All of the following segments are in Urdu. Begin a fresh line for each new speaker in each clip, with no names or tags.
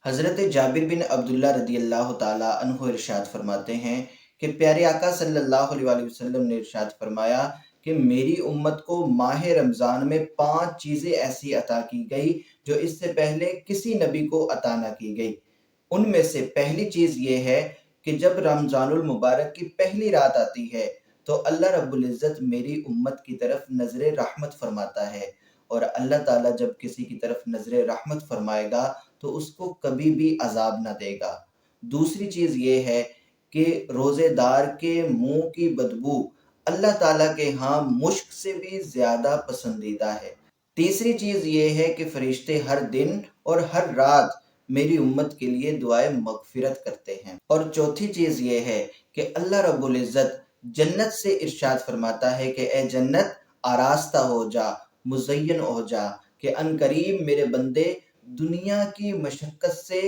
حضرت جابر بن عبداللہ رضی اللہ تعالیٰ عنہ ارشاد فرماتے ہیں کہ پیارے آقا صلی اللہ علیہ وآلہ وسلم نے ارشاد فرمایا کہ میری امت کو ماہ رمضان میں 5 چیزیں ایسی عطا کی گئی جو اس سے پہلے کسی نبی کو عطا نہ کی گئی۔ ان میں سے پہلی چیز یہ ہے کہ جب رمضان المبارک کی پہلی رات آتی ہے تو اللہ رب العزت میری امت کی طرف نظر رحمت فرماتا ہے، اور اللہ تعالیٰ جب کسی کی طرف نظر رحمت فرمائے گا تو اس کو کبھی بھی عذاب نہ دے گا۔ دوسری چیز یہ ہے کہ روزے دار کے منہ کی بدبو اللہ تعالیٰ کے ہاں مشک سے بھی زیادہ پسندیدہ ہے۔ تیسری چیز یہ ہے کہ فرشتے ہر دن اور ہر رات میری امت کے لیے دعائے مغفرت کرتے ہیں۔ اور چوتھی چیز یہ ہے کہ اللہ رب العزت جنت سے ارشاد فرماتا ہے کہ اے جنت آراستہ ہو جا، مزین ہو جا، کہ ان قریب میرے بندے دنیا کی مشقت سے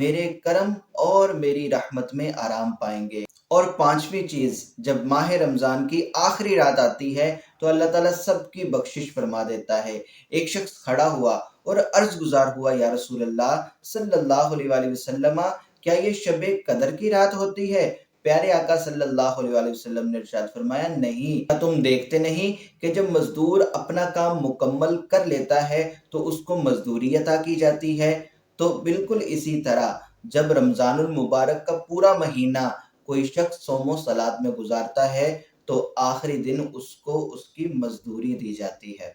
میرے کرم اور میری رحمت میں آرام پائیں گے۔ اور پانچویں چیز، جب ماہ رمضان کی آخری رات آتی ہے تو اللہ تعالیٰ سب کی بخشش فرما دیتا ہے۔ ایک شخص کھڑا ہوا اور عرض گزار ہوا، یا رسول اللہ صلی اللہ علیہ وآلہ وسلم، کیا یہ شب قدر کی رات ہوتی ہے؟ پیارے آقا صلی اللہ علیہ وآلہ وسلم نے ارشاد فرمایا، نہیں، کیا تم دیکھتے نہیں کہ جب مزدور اپنا کام مکمل کر لیتا ہے تو اس کو مزدوری عطا کی جاتی ہے؟ تو بالکل اسی طرح جب رمضان المبارک کا پورا مہینہ کوئی شخص صوم و صلات میں گزارتا ہے تو آخری دن اس کو اس کی مزدوری دی جاتی ہے۔